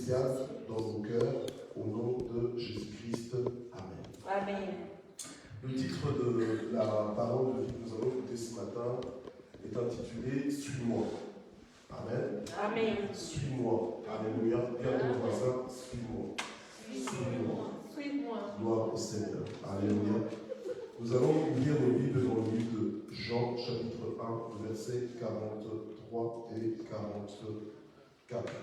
spéciale dans nos cœurs, au nom de Jésus-Christ. Amen. Amen. Le titre de la parole de vie que nous allons écouter ce matin est intitulé « Suis-moi ». Amen. Amen. Suis-moi. Alléluia. Dis à ton voisin, suis-moi. Suis-moi. Suis-moi. Gloire au Seigneur. Alléluia. Nous allons lire nos Bibles dans le livre de Jean, chapitre 1, versets 43 et 44.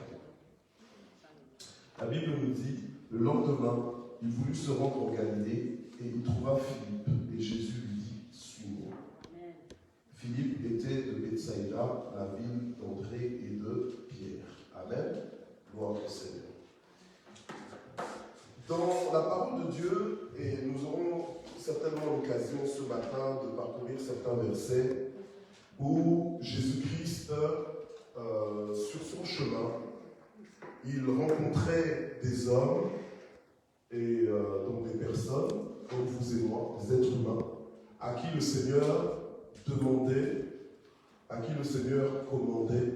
La Bible nous dit, le lendemain, il voulut se rendre en Galilée et il trouva Philippe. Et Jésus lui dit, suis-moi. Philippe était de Bethsaïda, la ville d'André et de Pierre. Amen. Gloire au Seigneur. Dans la parole de Dieu, et nous aurons certainement l'occasion ce matin de parcourir certains versets où Jésus-Christ, sur son chemin, il rencontrait des hommes et donc des personnes, comme vous et moi, des êtres humains, à qui le Seigneur demandait, à qui le Seigneur commandait,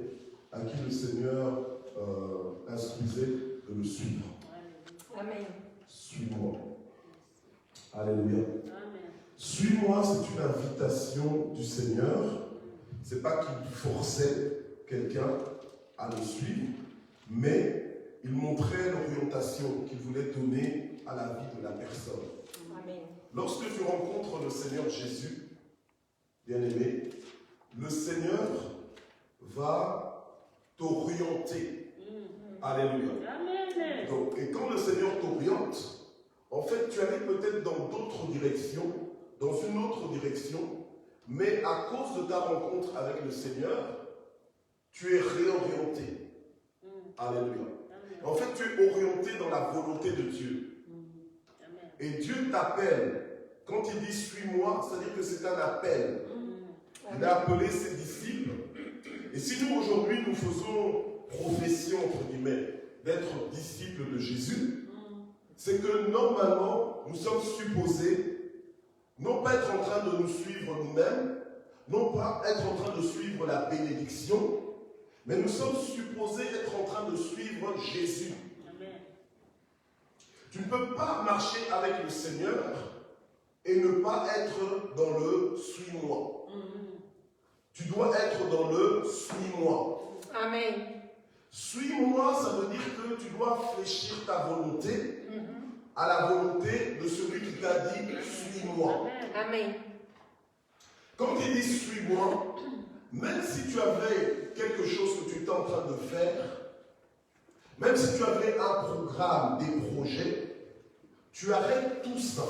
à qui le Seigneur instruisait de le suivre. Amen. Suis-moi. Alléluia. Amen. Suis-moi, c'est une invitation du Seigneur. Ce n'est pas qu'il forçait quelqu'un à le suivre, mais il montrait l'orientation qu'il voulait donner à la vie de la personne. Amen. Lorsque tu rencontres le Seigneur Jésus, bien-aimé, le Seigneur va t'orienter. Alléluia. Amen. Donc, et quand le Seigneur t'oriente, en fait, tu allais peut-être dans d'autres directions, dans une autre direction, mais à cause de ta rencontre avec le Seigneur, tu es réorienté. Alléluia. Amen. En fait, tu es orienté dans la volonté de Dieu. Amen. Et Dieu t'appelle. Quand il dit « suis-moi », c'est-à-dire que c'est un appel. Il a appelé ses disciples. Et si nous, aujourd'hui, nous faisons profession, entre guillemets, d'être disciples de Jésus, c'est que normalement, nous sommes supposés non pas être en train de nous suivre nous-mêmes, non pas être en train de suivre la bénédiction, mais nous sommes supposés être en train de suivre Jésus. Amen. Tu ne peux pas marcher avec le Seigneur et ne pas être dans le « suis-moi ». Tu dois être dans le « suis-moi ». Amen. Suis-moi, ça veut dire que tu dois fléchir ta volonté à la volonté de celui qui t'a dit « suis-moi ». Amen. Quand il dit « suis-moi », même si tu avais quelque chose que tu étais en train de faire, même si tu avais un programme, des projets, tu arrêtes tout ça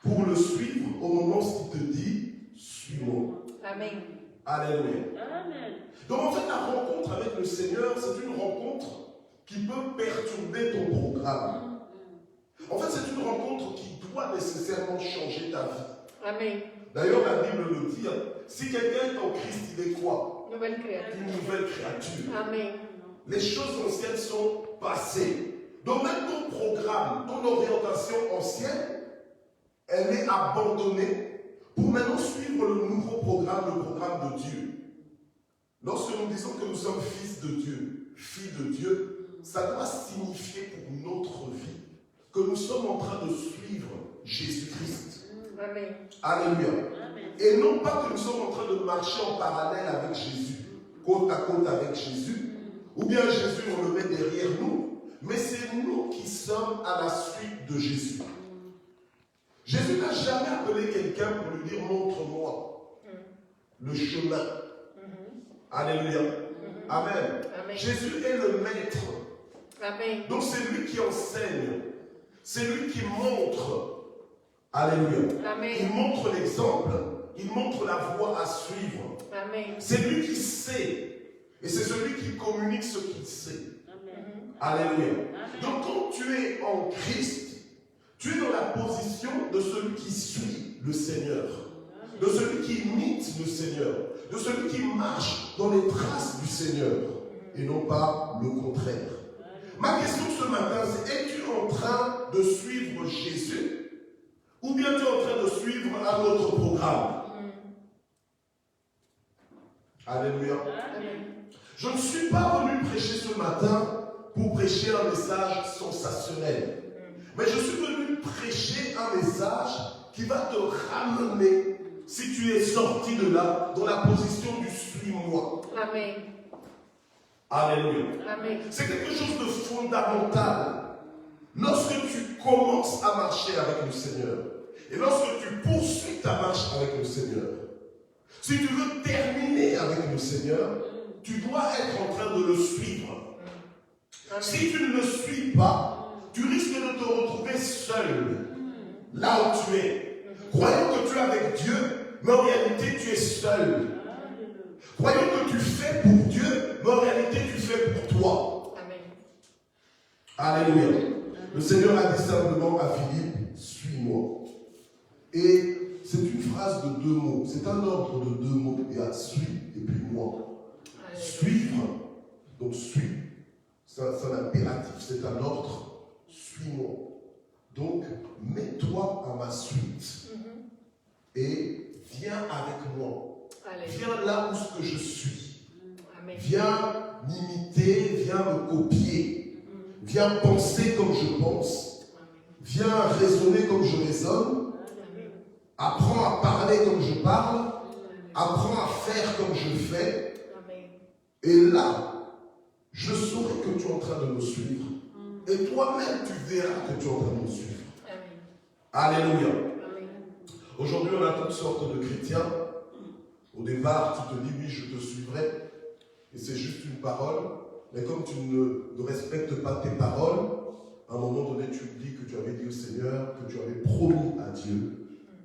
pour le suivre au moment où il te dit « suis-moi ». Amen. Alléluia. Amen. Donc en fait, la rencontre avec le Seigneur, c'est une rencontre qui peut perturber ton programme. En fait, c'est une rencontre qui doit nécessairement changer ta vie. Amen. D'ailleurs, la Bible le dit, si quelqu'un est en Christ, il est quoi? Nouvelle créature. Une nouvelle créature. Amen. Les choses anciennes sont passées. Donc même ton programme, ton orientation ancienne, elle est abandonnée pour maintenant suivre le nouveau programme, le programme de Dieu. Lorsque nous disons que nous sommes fils de Dieu, filles de Dieu, ça doit signifier pour notre vie que nous sommes en train de suivre Jésus-Christ. Amen. Alléluia. Amen. Et non pas que nous sommes en train de marcher en parallèle avec Jésus, côte à côte avec Jésus, ou bien Jésus, on le met derrière nous, mais c'est nous qui sommes à la suite de Jésus. Jésus n'a jamais appelé quelqu'un pour lui dire « montre-moi le chemin ». Alléluia. Amen. Amen. Jésus est le maître. Amen. Donc c'est lui qui enseigne. C'est lui qui montre. Alléluia. Amen. Il montre l'exemple. Il montre la voie à suivre. Amen. C'est lui qui sait. Et c'est celui qui communique ce qu'il sait. Amen. Alléluia. Amen. Donc quand tu es en Christ, tu es dans la position de celui qui suit le Seigneur. De celui qui imite le Seigneur. De celui qui marche dans les traces du Seigneur. Et non pas le contraire. Ma question ce matin, c'est: es-tu en train de suivre Jésus ou bien tu es en train de suivre un autre programme? Alléluia. Amen. Je ne suis pas venu prêcher ce matin pour prêcher un message sensationnel. Mais je suis venu prêcher un message qui va te ramener, si tu es sorti de là, dans la position du suis-moi. Amen. Alléluia. Amen. C'est quelque chose de fondamental. Lorsque tu commences à marcher avec le Seigneur, et lorsque tu poursuis ta marche avec le Seigneur, si tu veux terminer avec le Seigneur, tu dois être en train de le suivre. Amen. Si tu ne le suis pas, tu risques de te retrouver seul, là où tu es. Croyant que tu es avec Dieu, mais en réalité tu es seul. Croyant que tu fais pour Dieu, mais en réalité tu fais pour toi. Amen. Alléluia. Le Seigneur a dit simplement à Philippe, suis-moi. Et c'est une phrase de 2 mots. C'est un ordre de 2 mots. Il y a suis et puis moi. Suivre, donc suis. C'est un impératif, c'est un ordre. Suis-moi. Donc, mets-toi à ma suite. Et viens avec moi. Viens là où ce que je suis. Amen. Viens m'imiter, viens me copier. Viens penser comme je pense. Viens raisonner comme je raisonne. Apprends à parler comme je parle. Apprends à faire comme je fais. Et là, je saurai que tu es en train de me suivre. Et toi-même, tu verras que tu es en train de me suivre. Alléluia. Aujourd'hui, on a toutes sortes de chrétiens. Au départ, tu te dis, oui, je te suivrai. Et c'est juste une parole. Mais comme tu ne respectes pas tes paroles, à un moment donné, tu dis que tu avais dit au Seigneur, que tu avais promis à Dieu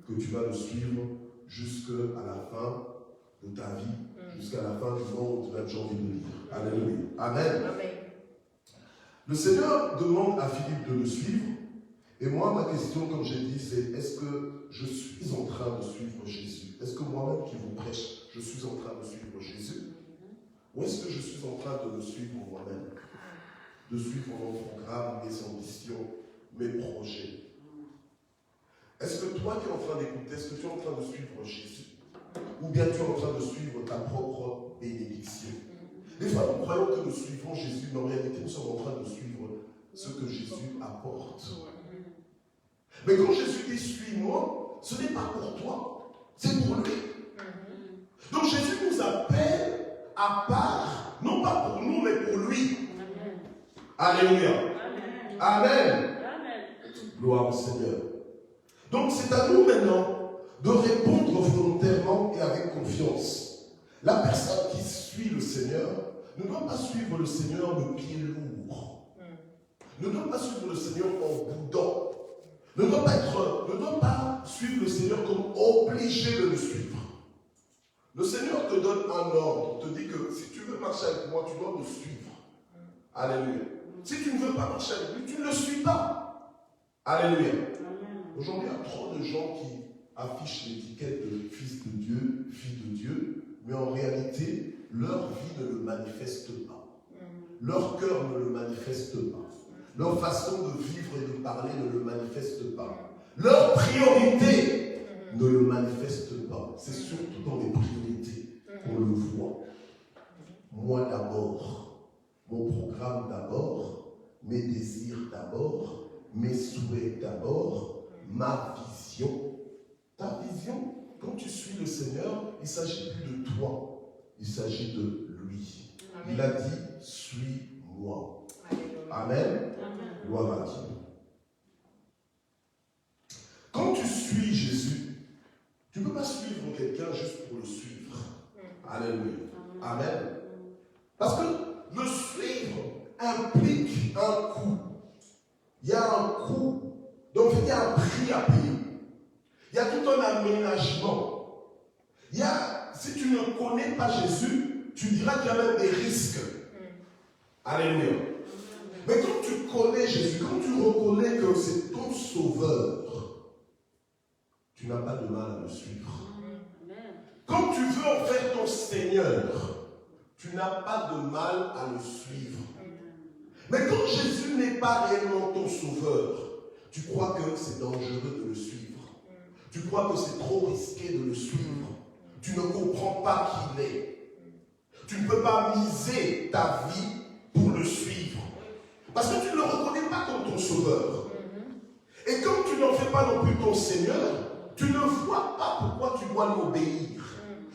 que tu vas le suivre jusqu'à la fin de ta vie, jusqu'à la fin du monde où tu vas janvier de lire. Alléluia. Amen. Amen. Le Seigneur demande à Philippe de le suivre. Et moi, ma question, comme j'ai dit, c'est est-ce que je suis en train de suivre Jésus? Est-ce que moi-même qui vous prêche, je suis en train de suivre Jésus? Ou est-ce que je suis en train de me suivre moi-même? De suivre mon programme, mes ambitions, mes projets? Est-ce que toi qui es en train d'écouter, est-ce que tu es en train de suivre Jésus? Ou bien tu es en train de suivre ta propre bénédiction? Des fois, nous croyons que nous suivons Jésus, mais en réalité, nous sommes en train de suivre ce que Jésus apporte. Mais quand Jésus dit « suis-moi », ce n'est pas pour toi, c'est pour lui. Donc Jésus nous appelle à part, non pas pour nous, mais pour lui. Alléluia. Amen. Gloire au Seigneur. Donc c'est à nous maintenant de répondre volontairement et avec confiance. La personne qui suit le Seigneur ne doit pas suivre le Seigneur le pied lourd. Ne doit pas suivre le Seigneur en boudant. Ne doit pas suivre le Seigneur comme obligé de le suivre. Le Seigneur te donne un ordre, te dit que si tu veux marcher avec moi, tu dois me suivre. Alléluia. Si tu ne veux pas marcher avec lui, tu ne le suis pas. Alléluia. Aujourd'hui, il y a trop de gens qui affichent l'étiquette de fils de Dieu, fille de Dieu, mais en réalité, leur vie ne le manifeste pas. Leur cœur ne le manifeste pas. Leur façon de vivre et de parler ne le manifeste pas. Leur priorité ne le manifeste pas. C'est surtout dans les priorités qu'on le voit. Moi d'abord, mon programme d'abord, mes désirs d'abord, mes souhaits d'abord, ma vision. Ta vision, quand tu suis le Seigneur, il ne s'agit plus de toi, il s'agit de lui. Amen. Il a dit, suis-moi. Amen. Gloire à Dieu. Quand tu suis Jésus, tu ne peux pas suivre quelqu'un juste pour le suivre. Alléluia. Amen. Parce que le suivre implique un coût. Il y a un coût. Donc il y a un prix à payer. Il y a tout un aménagement. Si tu ne connais pas Jésus, tu diras qu'il y a même des risques. Alléluia. Mais quand tu connais Jésus, quand tu reconnais que c'est ton sauveur, tu n'as pas de mal à le suivre. Quand tu veux en faire ton Seigneur, tu n'as pas de mal à le suivre. Mais quand Jésus n'est pas réellement ton sauveur, tu crois que c'est dangereux de le suivre. Tu crois que c'est trop risqué de le suivre. Tu ne comprends pas qui il est. Tu ne peux pas miser ta vie pour le suivre. Parce que tu ne le reconnais pas comme ton sauveur. Et comme tu n'en fais pas non plus ton Seigneur, tu ne vois pas pourquoi tu dois l'obéir.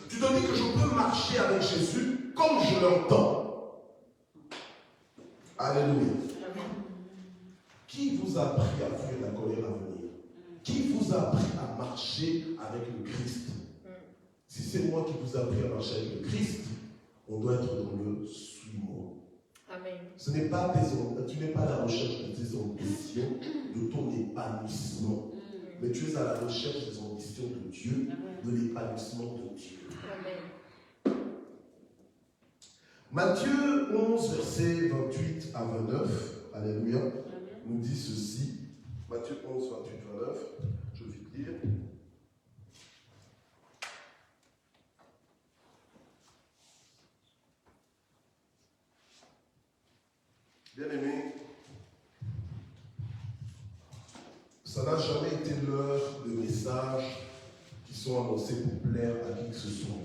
Tu te dis que je peux marcher avec Jésus comme je l'entends. Alléluia. Qui vous a appris à fuir la colère à venir? Qui vous a appris à marcher avec le Christ? Si c'est moi qui vous ai appris à marcher avec le Christ, on doit être dans le suis-moi. Amen. Tu n'es pas à la recherche de tes ambitions, de ton épanouissement. Mais tu es à la recherche des ambitions de Dieu, de l'épanouissement de Dieu. Amen. Matthieu 11, versets 28 à 29, alléluia, nous dit ceci. Matthieu 11, 28, 29, je vais vite lire. Bien-aimés, ça n'a jamais été l'heure de messages qui sont annoncés pour plaire à qui que ce soit.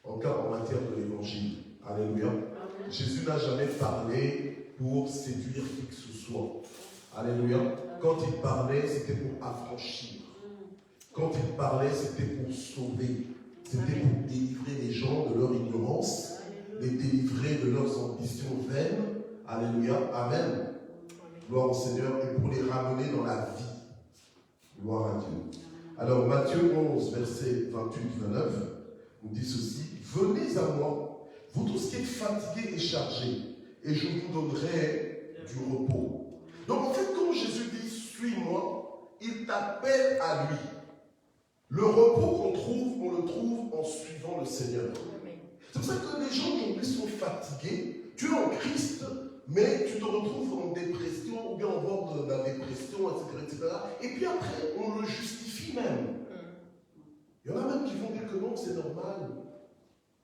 En cas en matière de l'évangile. Alléluia. Amen. Jésus n'a jamais parlé pour séduire qui que ce soit. Alléluia. Quand il parlait, c'était pour affranchir. Quand il parlait, c'était pour sauver. C'était pour délivrer les gens de leur ignorance, les délivrer de leurs ambitions vaines. Alléluia. Amen. Gloire au Seigneur. Et pour les ramener dans la vie. Gloire à Dieu. Alors, Matthieu 11, verset 28-29, nous dit ceci. Venez à moi, vous tous qui êtes fatigués et chargés, et je vous donnerai du repos. Donc, en fait, quand Jésus dit, suis-moi, il t'appelle à lui. Le repos qu'on trouve, on le trouve en suivant le Seigneur. C'est pour ça que les gens aujourd'hui sont fatigués. Tu es en Christ, mais tu te retrouves en dépression ou bien en bord de la dépression, etc. Et puis après, on le justifie même. Il y en a même qui vont dire que non, c'est normal.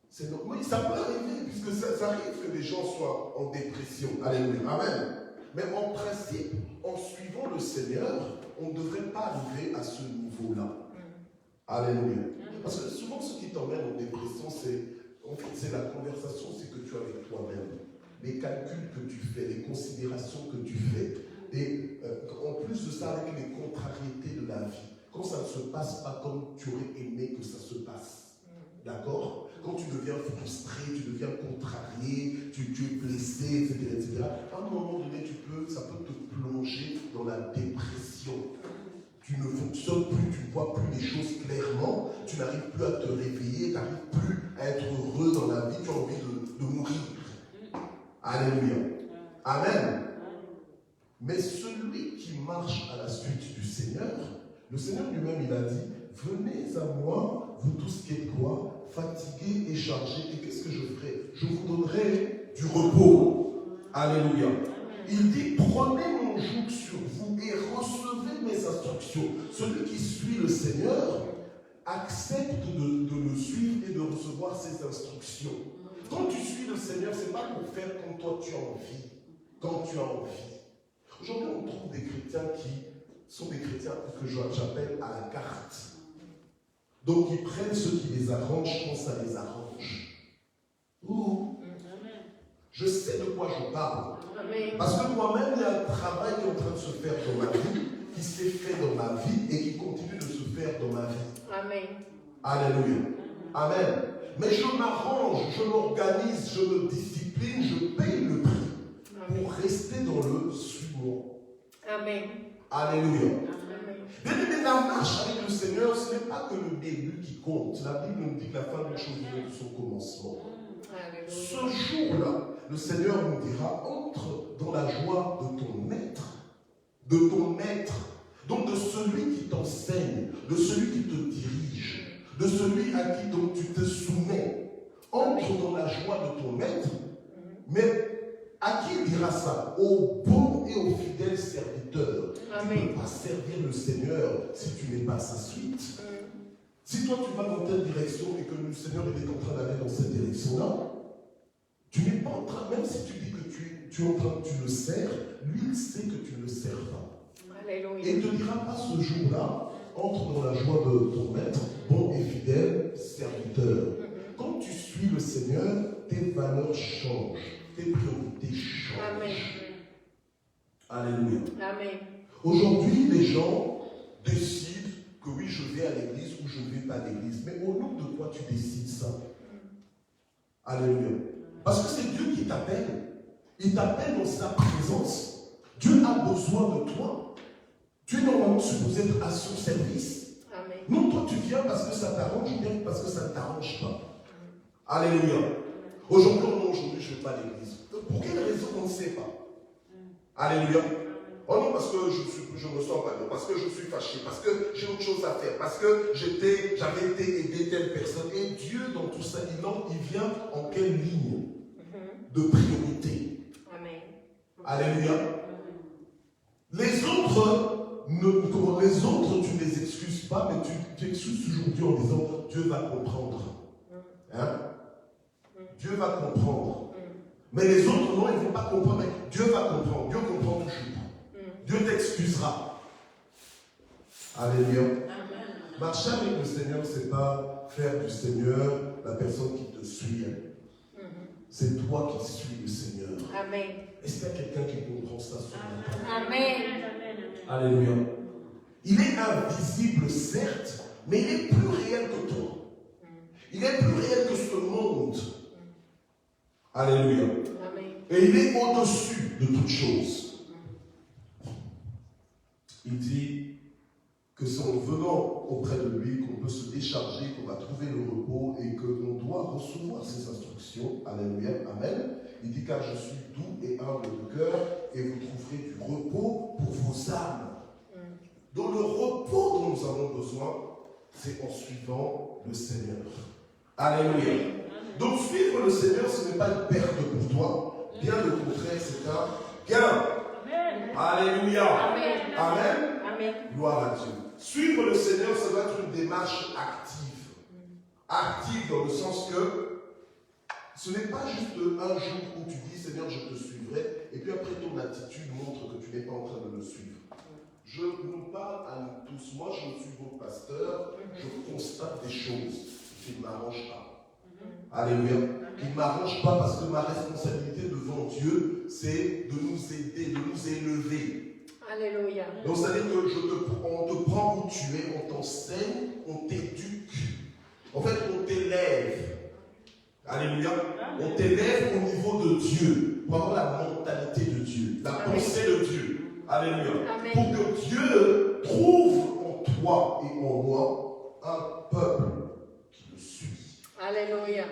C'est normal. Oui, ça peut arriver, puisque ça arrive que les gens soient en dépression. Alléluia. Amen. Mais en principe, en suivant le Seigneur, on ne devrait pas arriver à ce niveau-là. Alléluia. Parce que souvent, ce qui t'emmène en dépression, c'est la conversation que tu as avec toi-même. Les calculs que tu fais, les considérations que tu fais. Et en plus de ça, avec les contrariétés de la vie. Quand ça ne se passe pas comme tu aurais aimé que ça se passe. D'accord? Quand tu deviens frustré, tu deviens contrarié, tu es blessé, etc. À un moment donné, ça peut te plonger dans la dépression. Tu ne fonctionnes plus, tu ne vois plus les choses clairement, tu n'arrives plus à te réveiller, tu n'arrives plus à être heureux dans la vie, tu as envie de mourir. Alléluia. Amen. Mais celui qui marche à la suite du Seigneur, le Seigneur lui-même, il a dit, venez à moi, vous tous qui êtes quoi, fatigués et chargés, et qu'est-ce que je ferai? Je vous donnerai du repos. Alléluia. Il dit, prenez mon joug sur vous et recevez mes instructions. Celui qui suit le Seigneur accepte de le suivre et de recevoir ses instructions. Quand tu suis le Seigneur, ce n'est pas pour faire comme toi tu as envie, quand tu as envie. Aujourd'hui, on trouve des chrétiens qui sont des chrétiens que j'appelle à la carte. Donc, ils prennent ce qui les arrange quand ça les arrange. Ouh. Je sais de quoi je parle. Parce que moi-même, il y a un travail qui est en train de se faire dans ma vie, qui s'est fait dans ma vie et qui continue de se faire dans ma vie. Amen. Alléluia. Amen. Mais je m'arrange, je m'organise, je me discipline, je paye le prix pour rester dans le suivant. Amen. Alléluia. Bien, la marche avec le Seigneur, ce n'est pas que le début qui compte. La Bible nous dit que la fin d'une chose vient de son commencement. Ce jour-là, le Seigneur nous dira, entre dans la joie de ton maître, donc de celui qui t'enseigne, de celui qui te dirige, de celui à qui donc tu te soumets. Entre dans la joie de ton maître, mais à qui il dira ça? Au bon et au fidèle serviteur. Tu ne peux pas servir le Seigneur si tu n'es pas à sa suite. Si toi tu vas dans telle direction et que le Seigneur est en train d'aller dans cette direction-là, tu n'es pas en train, même si tu dis que tu es en train, tu le sers, lui il sait que tu ne le sers pas. Alléluia. Et il ne te dira pas ce jour-là, entre dans la joie de ton maître, bon et fidèle serviteur. Quand tu suis le Seigneur, tes valeurs changent, tes priorités changent. Amen. Alléluia. Amen. Aujourd'hui, les gens décident que oui, je vais à l'église ou je ne vais pas à l'église. Mais au nom de quoi tu décides ça? Alléluia. Parce que c'est Dieu qui t'appelle. Il t'appelle dans sa présence. Dieu a besoin de toi. Tu es normalement supposé être à son service. Amen. Non, toi tu viens parce que ça t'arrange ou bien parce que ça ne t'arrange pas. Alléluia. Aujourd'hui, non, aujourd'hui je ne vais pas à l'église. Pour quelle raison, on ne sait pas. Alléluia. Oh non, parce que je me sens pas bien, parce que je suis fâché, parce que j'ai autre chose à faire, parce que j'avais été aider telle personne. Et Dieu, dans tout ça, il vient en quelle ligne de priorité? Amen. Alléluia. Les autres, tu ne les excuses pas, mais tu excuses toujours Dieu en disant Dieu va comprendre. Hein? Dieu va comprendre. Mais les autres, non, ils ne vont pas comprendre. Mais Dieu va comprendre. Dieu comprend toujours. Dieu t'excusera. Alléluia. Marcher avec le Seigneur, ce n'est pas faire du Seigneur la personne qui te suit. C'est toi qui suis le Seigneur. Amen. Est-ce qu'il y a quelqu'un qui comprend ça ce matin? Amen. Alléluia. Il est invisible, certes, mais il est plus réel que toi. Il est plus réel que ce monde. Alléluia. Amen. Et il est au-dessus de toutes choses. Il dit que c'est en venant auprès de lui qu'on peut se décharger, qu'on va trouver le repos et qu'on doit recevoir ses instructions. Alléluia. Amen. Il dit car je suis doux et humble de cœur et vous trouverez du repos pour vos âmes. Donc le repos dont nous avons besoin, c'est en suivant le Seigneur. Alléluia. Donc suivre le Seigneur, ce n'est pas une perte pour toi. Bien le contraire, c'est un gain. Alléluia. Amen. Amen. Amen. Gloire à Dieu. Suivre le Seigneur, ça va être une démarche active. Active dans le sens que ce n'est pas juste un jour où tu dis Seigneur, je te suivrai, et puis après ton attitude montre que tu n'es pas en train de le suivre. Je nous parle à nous tous. Moi, je suis votre pasteur, je constate des choses qui ne m'arrangent pas. Alléluia. Qui ne m'arrangent pas parce que ma responsabilité devant Dieu, c'est de nous aider, de nous élever. Alléluia. Donc, c'est-à-dire qu'on te prend où tu es, on t'enseigne, on t'éduque. En fait, on t'élève. Alléluia. On t'élève au niveau de Dieu, pour avoir la mentalité de Dieu, la pensée de Dieu. Alléluia. Amen. Pour que Dieu trouve en toi et en moi un peuple qui le suit. Alléluia.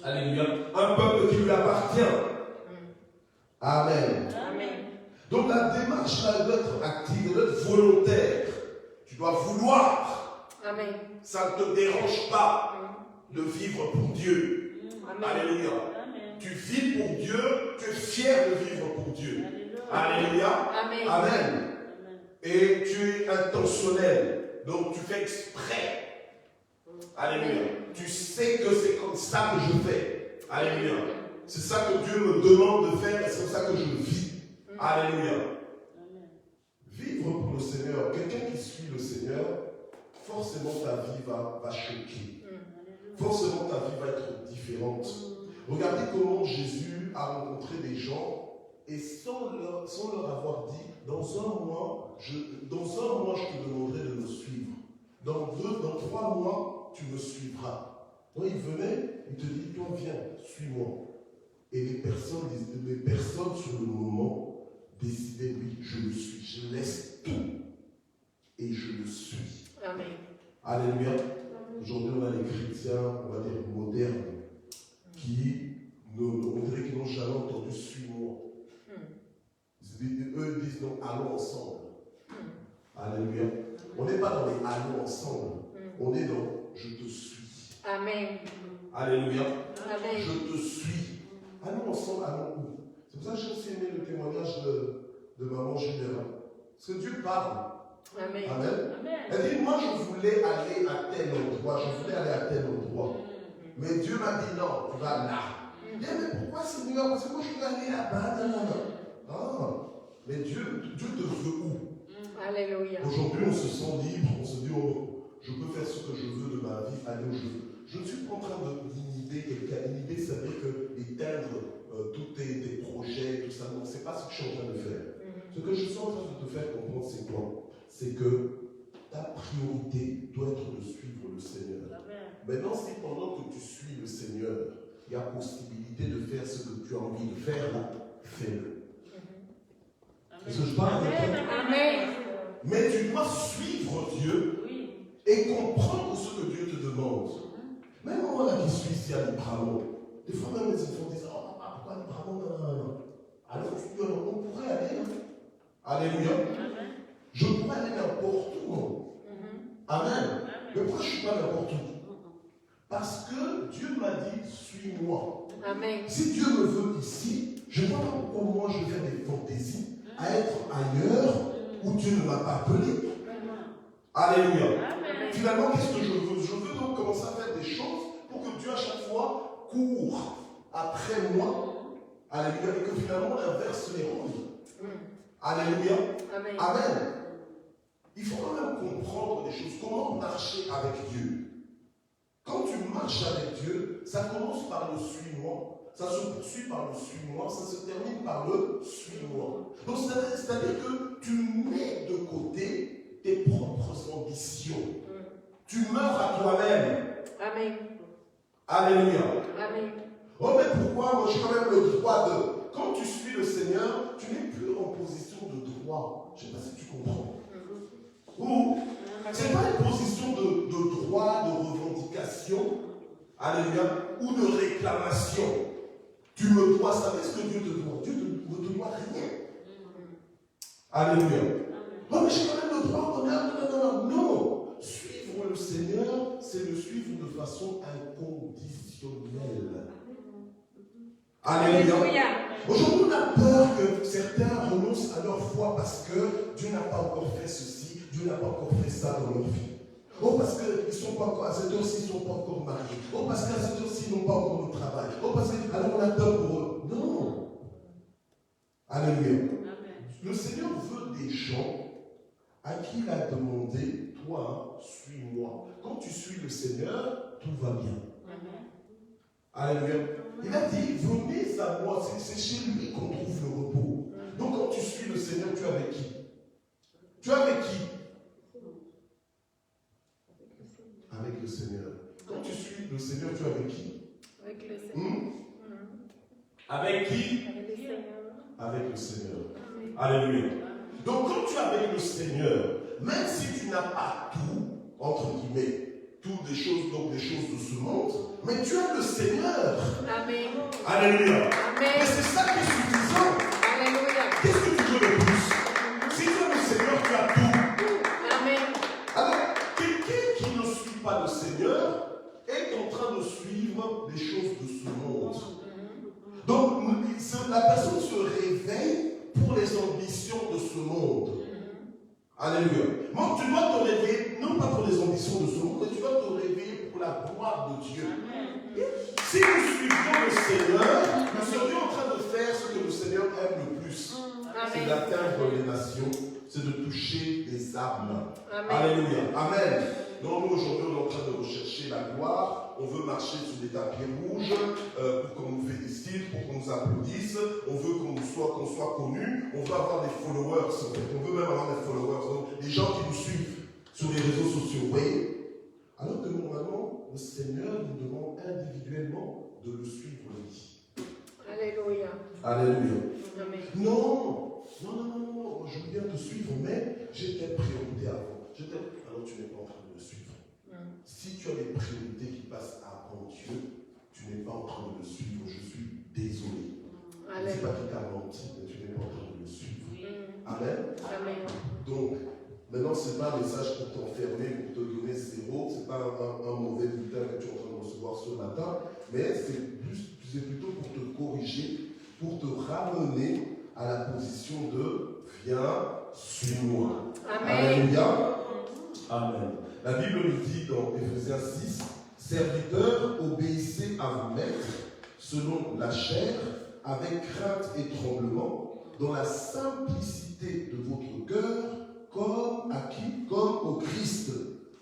Alléluia. Un peuple qui lui appartient. Amen. Amen. Donc la démarche là, elle doit être active, elle doit être volontaire. Tu dois vouloir. Amen. Ça ne te dérange pas de vivre pour Dieu. Amen. Alléluia. Amen. Tu vis pour Dieu, tu es fier de vivre pour Dieu. Alléluia. Amen. Amen. Et tu es intentionnel. Donc tu fais exprès. Alléluia. Tu sais que c'est comme ça que je fais. Alléluia. C'est ça que Dieu me demande de faire et c'est comme ça que je vis. Alléluia. Vivre pour le Seigneur. Quelqu'un qui suit le Seigneur, forcément ta vie va choquer. Forcément ta vie va être différente. Regardez comment Jésus a rencontré des gens et sans leur avoir dit, dans un mois, je te demanderai de me suivre. Dans 3 mois, tu me suivras. Donc il venait, il te dit, toi viens, suis-moi. Et les personnes sur le moment décidaient, oui, je le suis, je laisse tout et je le suis. Amen. Alléluia. Aujourd'hui, on a les chrétiens, on va dire modernes, on dirait qu'ils n'ont jamais entendu suis-moi. Eux disent non, allons ensemble. Alléluia. On n'est pas dans les allons ensemble. On est dans je te suis. Amen. Alléluia. Amen. Je te suis. Allons ensemble, allons où? C'est pour ça que j'ai aussi aimé le témoignage de maman Général. Parce que Dieu parle. Amen. Amen. Elle dit, moi je voulais aller à tel endroit, Mais Dieu m'a dit non, tu vas là. Je dis, mais pourquoi Seigneur? Parce que moi je veux aller là-bas. Ah, mais Dieu te veut où? Alléluia. Aujourd'hui on se sent libre, on se dit, oh, je peux faire ce que je veux de ma vie, aller où je veux. Je ne suis pas en train d'inhiber quelqu'un. Inhiber, ça veut dire éteindre tous tes projets, tout ça. Non, ce n'est pas ce que je suis en train de faire. Ce que je suis en train de te faire comprendre, c'est quoi? C'est que ta priorité doit être de suivre le Seigneur. Maintenant, si pendant que tu suis le Seigneur, il y a possibilité de faire ce que tu as envie de faire, là, fais-le. Est-ce que je parle à quelqu'un? Amen. Mais tu dois suivre Dieu et comprendre ce que Dieu te demande. Même moi là qui suis ici à Libramont, des fois même les enfants disent, oh papa, pourquoi Libramont? Non. Alors on pourrait aller. Alléluia. Je pourrais aller n'importe où. Amen. Mais pourquoi je ne suis pas n'importe où? Parce que Dieu m'a dit, suis-moi. Amen. Si Dieu me veut ici, je ne vois pas pourquoi moi je vais faire des fantaisies à être ailleurs où Dieu ne m'a pas appelé. Alléluia. Finalement, qu'est-ce que je veux? Je veux donc commencer à faire des choses pour que Dieu à chaque fois court après moi. Alléluia. Et que finalement inverse les rôles. Alléluia. Amen. Amen. Il faut quand même comprendre des choses. Comment marcher avec Dieu? Quand tu marches avec Dieu, ça commence par le suis-moi. Ça se poursuit par le suis-moi. Ça se termine par le suis-moi. Donc, c'est-à-dire que tu mets de côté tes propres ambitions. Tu meurs à toi-même. Amen. Alléluia. Amen. Oh, mais pourquoi? Moi, j'ai quand même le droit de... Quand tu suis le Seigneur, tu n'es plus en position de droit. Je ne sais pas si tu comprends. Ou, ce n'est pas une position de droit, de revendication, alléluia, ou de réclamation. Tu me dois, savez ce que Dieu te doit? Dieu ne te doit rien. Alléluia. Oh, mais j'ai quand même le droit. Non. Suivre le Seigneur, c'est le suivre de façon inconditionnelle. Alléluia. Aujourd'hui, on a peur que certains renoncent à leur foi parce que Dieu n'a pas encore fait ceci, Dieu n'a pas encore fait ça dans leur vie. Oh, parce qu'ils sont pas encore, à cette heure-ci, ils ne sont pas encore mariés. Oh, parce qu'à cette heure-ci, ils n'ont pas encore le travail. Oh, parce que, alors on a peur pour eux. Non. Alléluia. Le Seigneur veut des gens à qui il a demandé, toi, suis-moi. Quand tu suis le Seigneur, tout va bien. Alléluia. Il a dit, venez à moi, c'est chez lui qu'on trouve le repos. Donc quand tu suis le Seigneur, tu es avec qui? Tu es avec qui? Avec le Seigneur. Quand tu suis le Seigneur, tu es avec qui? Avec le Seigneur. Avec qui? Avec le Seigneur. Avec le Seigneur. Alléluia. Donc quand tu es avec le Seigneur, même si tu n'as pas tout, entre guillemets, toutes des choses, donc des choses de ce monde, mais tu as le Seigneur. Amen. Alléluia. Amen. Et c'est ça qui est suffisant. Alléluia. Qu'est-ce que tu veux de plus? Si tu as le Seigneur, tu as tout. Amen. Alors, quelqu'un qui ne suit pas le Seigneur est en train de suivre les choses de ce monde. Donc, la personne se réveille pour les ambitions de ce monde. Alléluia. Donc, tu dois te réveiller, non pas pour les ambitions de ce monde, mais tu dois te réveiller pour la gloire de Dieu. Si nous suivions le Seigneur, nous serions en train de faire ce que le Seigneur aime le plus. C'est d'atteindre les nations, c'est de toucher les âmes. Alléluia. Amen. Donc nous aujourd'hui on est en train de rechercher la gloire, on veut marcher sur des tapis rouges pour qu'on nous félicite, pour qu'on nous applaudisse, on veut qu'on soit connus, on veut avoir des followers, en fait. On veut même avoir des followers, donc des gens qui nous suivent sur les réseaux sociaux, vous voyez. Alors que normalement, le Seigneur nous demande individuellement de le suivre lui. Alléluia. Alléluia. Amen. Non, je veux bien te suivre, mais j'ai telle priorité avant. Alors tu n'es pas en train de le suivre. Si tu as des priorités qui passent avant Dieu, tu n'es pas en train de le suivre. Je suis désolé. Je ne sais pas qui t'a menti, mais tu n'es pas en train de le suivre. Amen. Amen. Donc, maintenant, ce n'est pas un message pour t'enfermer, pour te donner zéro. Ce n'est pas un mauvais bulletin que tu es en train de recevoir ce matin, mais c'est plutôt pour te corriger, pour te ramener à la position de viens, suis-moi. Amen. Alléluia. Amen. La Bible nous dit dans Éphésiens 6, serviteurs, obéissez à vos maîtres selon la chair, avec crainte et tremblement, dans la simplicité de votre cœur, comme à qui? Comme au Christ.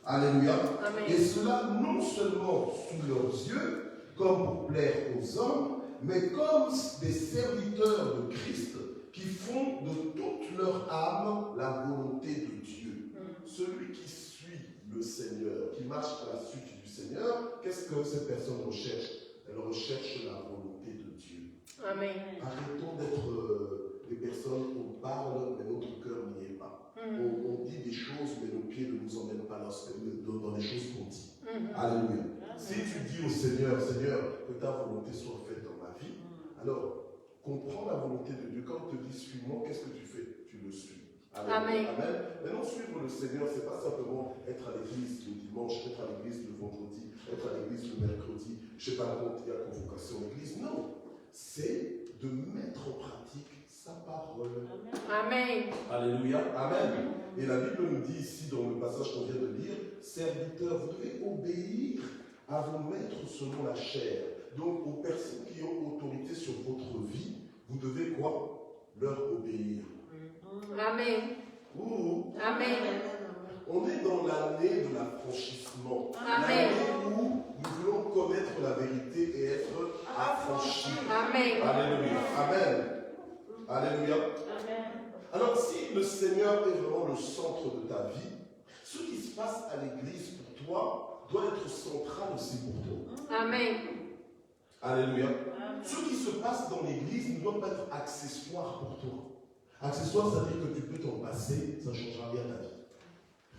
Alléluia. Amen. Et cela non seulement sous leurs yeux, comme pour plaire aux hommes, mais comme des serviteurs de Christ qui font de toute toute leur âme la volonté de Dieu. Celui qui suit le Seigneur, qui marche à la suite du Seigneur, qu'est-ce que cette personne recherche? Elle recherche la volonté de Dieu. Amen. Arrêtons d'être des personnes où on parle, mais notre cœur n'y est pas. On dit des choses, mais nos pieds ne nous emmènent pas dans les choses qu'on dit. Alléluia. Si tu dis au Seigneur, Seigneur, que ta volonté soit faite dans ma vie, alors comprends la volonté de Dieu. Quand on te dit suis-moi, qu'est-ce que tu fais? Tu le suis. Amen. Amen. Maintenant, suivre le Seigneur, ce n'est pas simplement être à l'église le dimanche, être à l'église le vendredi, être à l'église le mercredi, je ne sais pas quand il y a convocation à l'église. Non. C'est de mettre en pratique sa parole. Amen. Alléluia. Amen. Et la Bible nous dit ici, dans le passage qu'on vient de lire, serviteurs, vous devez obéir à vos maîtres selon la chair. Donc, aux personnes qui ont autorité sur votre vie, vous devez quoi? Leur obéir. Amen. Amen. On est dans l'année de l'affranchissement. Amen. L'année où nous voulons connaître la vérité et être affranchis. Amen. Alléluia. Amen. Alléluia. Alors, si le Seigneur est vraiment le centre de ta vie, ce qui se passe à l'église pour toi doit être central aussi pour toi. Amen. Alléluia. Ce qui se passe dans l'église ne doit pas être accessoire pour toi. Accessoire, c'est-à-dire que tu peux t'en passer, ça ne changera rien à ta vie.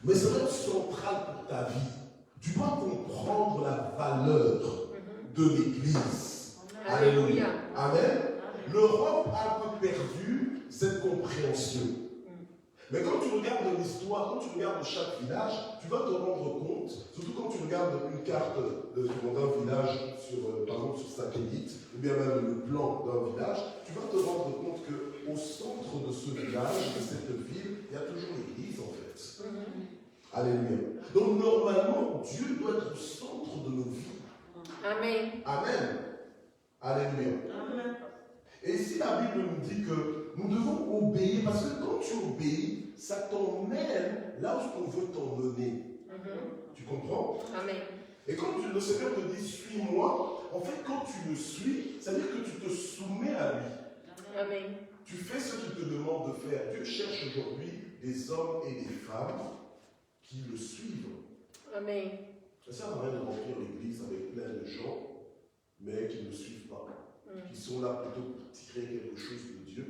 Mais ça doit être central pour ta vie. Tu dois comprendre la valeur de l'église. Alléluia. Amen. L'Europe a un peu perdu cette compréhension. Mais quand tu regardes l'histoire, quand tu regardes chaque village, tu vas te rendre compte, surtout quand tu regardes une carte d'un village, par exemple sur satellite, ou bien même le plan d'un village, tu vas te rendre compte qu'au centre de ce village, de cette ville, il y a toujours l'église en fait. Alléluia. Donc normalement, Dieu doit être au centre de nos vies. Amen. Amen. Alléluia. Amen. Et ici, la Bible nous dit que nous devons obéir, parce que quand tu obéis, ça t'emmène là où on veut t'emmener. Tu comprends? Amen. Et quand le Seigneur te dit, suis-moi, en fait, quand tu le suis, ça veut dire que tu te soumets à lui. Amen. Tu fais ce qu'il te demande de faire. Dieu cherche aujourd'hui des hommes et des femmes qui le suivent. Amen. Ça sert à rien de remplir l'église avec plein de gens, mais qui ne suivent pas. Qui sont là plutôt pour tirer quelque chose de Dieu,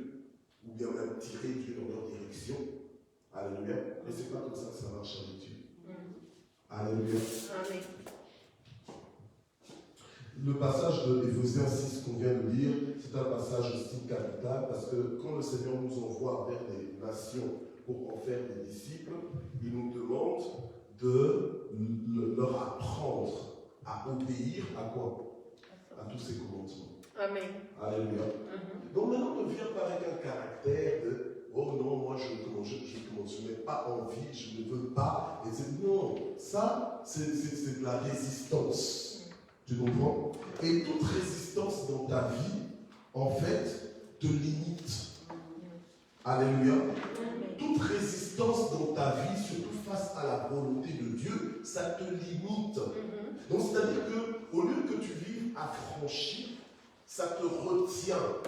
ou bien même tirer Dieu dans leur direction. Alléluia. Mais ce n'est pas comme ça que ça marche avec Dieu. Alléluia. Amen. Le passage de Éphésiens 6 qu'on vient de lire, c'est un passage aussi capital, parce que quand le Seigneur nous envoie vers les nations pour en faire des disciples, il nous demande de leur apprendre à obéir à quoi? À tous ses commandements. Amen. Alléluia. Donc maintenant, on ne vient pas avec un caractère de « Oh non, moi je n'ai pas envie, je ne veux pas. » Non, ça, c'est de la résistance. Tu comprends? Et toute résistance dans ta vie, en fait, te limite. Alléluia. Toute résistance dans ta vie, surtout face à la volonté de Dieu, ça te limite. Donc c'est-à-dire qu'au lieu que tu vives affranchi, ça te retient.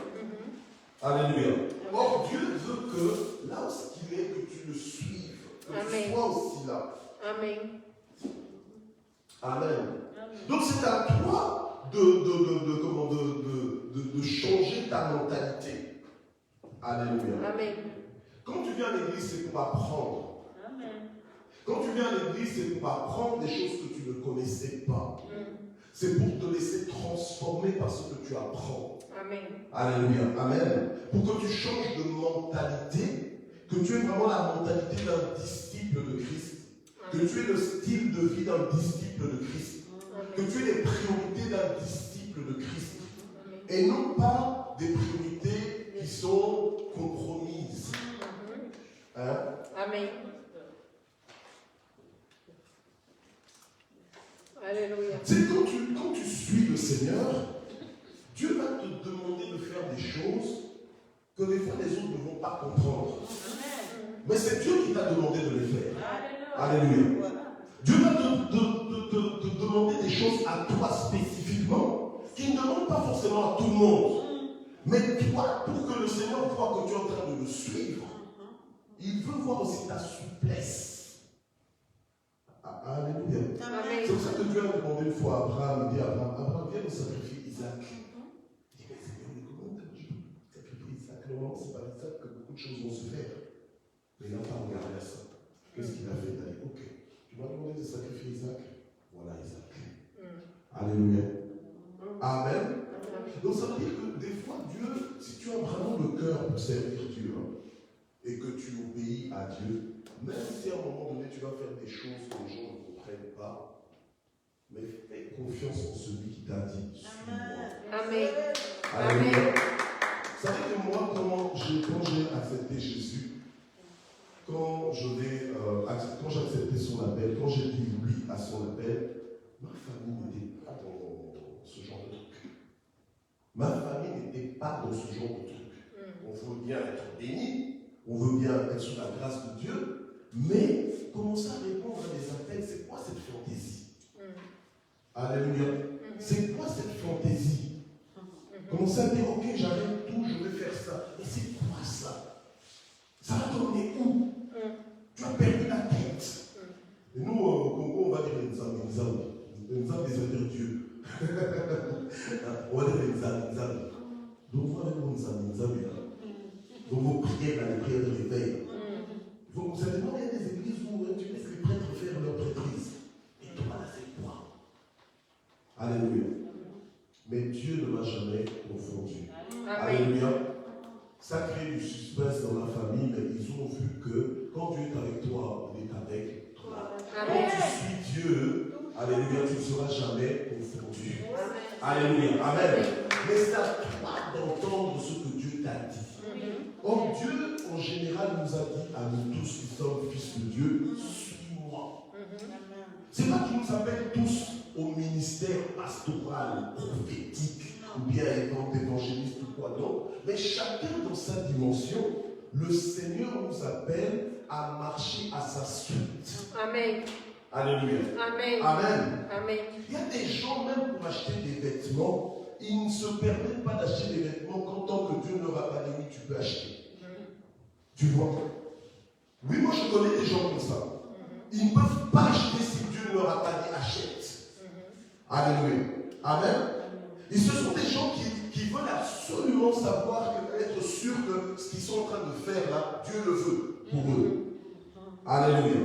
Alléluia. Or, Dieu veut que, là où il est, que tu le suives. Que tu sois aussi là. Amen. Amen. Donc, c'est à toi de changer ta mentalité. Alléluia. Amen. Quand tu viens à l'église, c'est pour apprendre. Amen. Quand tu viens à l'église, c'est pour apprendre des choses que tu ne connaissais pas. C'est pour te laisser transformer par ce que tu apprends. Amen. Alléluia. Amen. Pour que tu changes de mentalité, que tu aies vraiment la mentalité d'un disciple de Christ. Amen. Que tu aies le style de vie d'un disciple de Christ. Amen. Que tu aies les priorités d'un disciple de Christ. Amen. Et non pas des priorités qui sont compromises. Hein? Amen. Alléluia. Tu sais, quand tu suis le Seigneur, Dieu va te demander de faire des choses que des fois les autres ne vont pas comprendre. Mais c'est Dieu qui t'a demandé de les faire. Alléluia. Dieu va te demander des choses à toi spécifiquement, qu'il ne demande pas forcément à tout le monde. Mais toi, pour que le Seigneur voit que tu es en train de le suivre, voir aussi ta souplesse. Alléluia. Amen. C'est pour ça que Dieu a demandé une fois à Abraham, il dit à Abraham, viens nous sacrifier Isaac. Il dit, mais Seigneur, comment tu peux sacrifier Isaac? Non, c'est pas Isaac que beaucoup de choses vont se faire. Mais il n'a pas regardé à ça. Qu'est-ce qu'il a fait? Il a dit, ok, tu m'as demandé de sacrifier Isaac. Voilà Isaac. Alléluia. Amen. Donc ça veut dire que des fois, Dieu, si tu as vraiment le cœur pour servir Dieu, et que tu obéis à Dieu, même si à un moment donné tu vas faire des choses que les gens ne comprennent pas, mais fais confiance en celui qui t'a dit, suis-moi. Amen. Alléluia. Vous savez que moi, quand j'ai accepté Jésus, quand j'ai accepté son appel, quand j'ai dit oui à son appel, ma famille n'était pas dans ce genre de truc. Ma famille n'était pas dans ce genre de truc. On veut bien être béni, on veut bien être sous la grâce de Dieu, mais commencer à répondre à des appels, c'est quoi cette fantaisie? Alléluia. C'est quoi cette fantaisie? Commencer à dire, ok, j'arrête tout, je vais faire ça. Mais c'est quoi ça? Ça va t'emmener où? Tu as perdu la tête. Et nous, au Congo, on va dire les âmes des interdits. On va dire les âmes. Donc, vous allez voir les âmes. Donc, vos prières, les prières de réveil. Vous savez, il y a des églises où tu laisses les prêtres faire leur prêtrise. Et toi, là, c'est quoi? Alléluia. Mais Dieu ne m'a jamais confondu. Alléluia. Ça crée du suspense dans la famille, mais ils ont vu que quand Dieu est avec toi, il est avec toi. Quand tu suis Dieu, alléluia, tu ne seras jamais confondu. Alléluia. Amen. Mais c'est à toi d'entendre ce que Dieu t'a dit. Or, Dieu, en général, nous a dit à nous tous qui sommes fils de Dieu, suis-moi. C'est pas qu'il nous appelle tous au ministère pastoral, prophétique, ou bien évangéliste ou quoi, non. Mais chacun dans sa dimension, le Seigneur nous appelle à marcher à sa suite. Amen. Alléluia. Amen. Amen. Amen. Il y a des gens, même pour acheter des vêtements, ils ne se permettent pas d'acheter des vêtements qu'en tant que Dieu ne leur a pas dit, tu peux acheter. Tu vois? Oui, moi je connais des gens comme ça. Ils ne peuvent pas acheter si Dieu ne leur a pas dit achète. Alléluia. Amen. Et ce sont des gens qui veulent absolument savoir, être sûrs que ce qu'ils sont en train de faire là, Dieu le veut pour eux. Alléluia.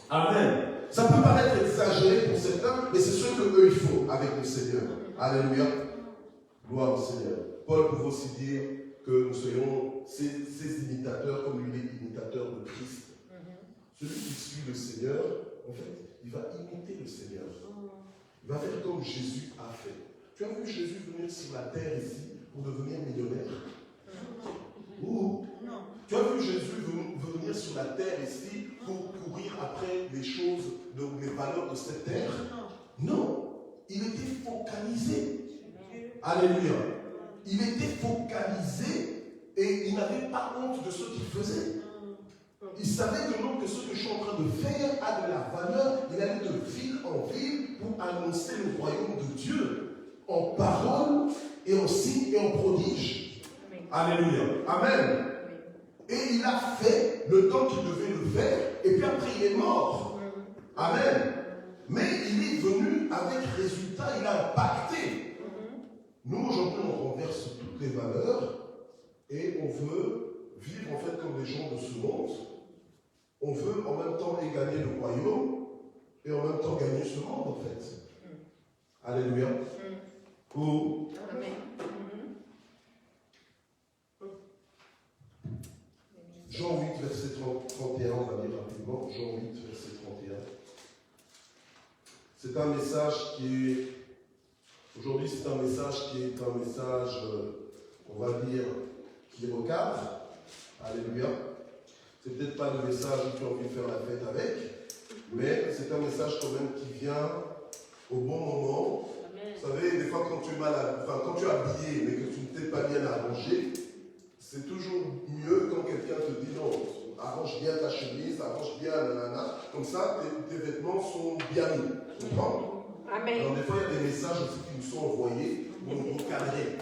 Amen. Ça peut paraître exagéré pour certains, mais c'est ce qu'eux ils font avec le Seigneur. Alléluia. Gloire au Seigneur. Paul pouvait aussi dire que nous soyons ses imitateurs comme il est imitateur de Christ. Celui qui suit le Seigneur, en fait, il va imiter le Seigneur. Il va faire comme Jésus a fait. Tu as vu Jésus venir sur la terre ici pour devenir millionnaire? Ou tu as vu Jésus venir sur la terre ici pour courir après les choses, les valeurs de cette terre? Non. Il était focalisé. Alléluia. Il était focalisé et il n'avait pas honte de ce qu'il faisait. Il savait que non, que ce que je suis en train de faire a de la valeur. Il allait de ville en ville pour annoncer le royaume de Dieu en parole et en signes et en prodiges. Alléluia. Amen. Et il a fait le temps qu'il devait le faire et puis après il est mort. Amen. Mais il est venu avec résultat, il a impacté. Nous aujourd'hui on renverse toutes les valeurs et on veut vivre en fait comme les gens de ce monde. On veut en même temps gagner le royaume et en même temps gagner ce monde en fait. Alléluia. Oh. Amen. Jean 8, verset 31, on va lire rapidement. Jean 8, verset 31. C'est un message qui est, aujourd'hui c'est un message on va dire, qui recadre. Alléluia. C'est peut-être pas le message où tu as envie de faire la fête avec, mais c'est un message quand même qui vient au bon moment. Amen. Vous savez, des fois quand tu es habillé, mais que tu ne t'es pas bien arrangé, c'est toujours mieux quand quelqu'un te dit non, arrange bien ta chemise, arrange bien nanana, comme ça tes vêtements sont bien mis. Tu comprends? Amen. Alors des fois il y a des messages aussi qui nous sont envoyés pour nous recadrer.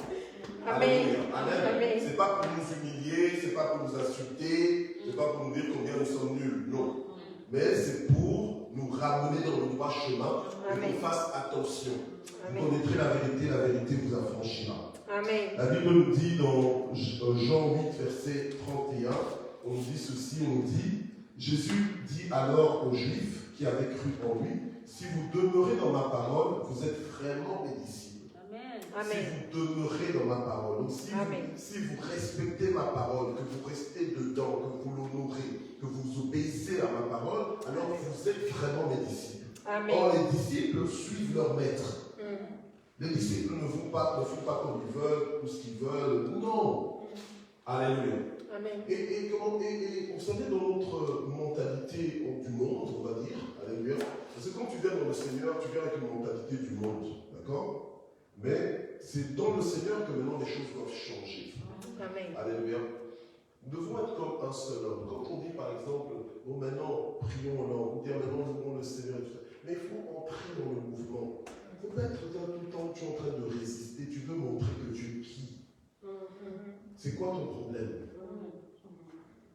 Amen. Amen. C'est pas pour nous humilier, c'est pas pour nous insulter, n'est pas pour nous dire combien nous sommes nuls, non. Mais c'est pour nous ramener dans le droit chemin et qu'on fasse attention. Vous connaîtrez la vérité vous affranchira. Amen. La Bible nous dit dans Jean 8, verset 31, on dit ceci, on dit, Jésus dit alors aux Juifs qui avaient cru en lui, si vous demeurez dans ma parole, vous êtes vraiment mes disciples. Amen. Si vous demeurez dans ma parole, donc si vous respectez ma parole, que vous restez dedans, que vous l'honorez, que vous obéissez à ma parole, alors vous êtes vraiment mes disciples. Amen. Or, les disciples suivent leur maître. Les disciples ne font pas comme ils veulent, tout ce qu'ils veulent. Non. Alléluia. Amen. Et vous savez, dans notre mentalité du monde, on va dire, alléluia, parce que quand tu viens dans le Seigneur, tu viens avec une mentalité du monde, d'accord? Mais c'est dans le Seigneur que maintenant les choses doivent changer. Amen. Alléluia. Nous devons être comme un seul homme. Quand on dit par exemple, bon maintenant, prions là, on dit maintenant louons le Seigneur et tout ça. Mais il faut entrer dans le mouvement. Il ne faut pas être tout le temps tu es en train de résister, tu veux montrer que tu es qui. C'est quoi ton problème?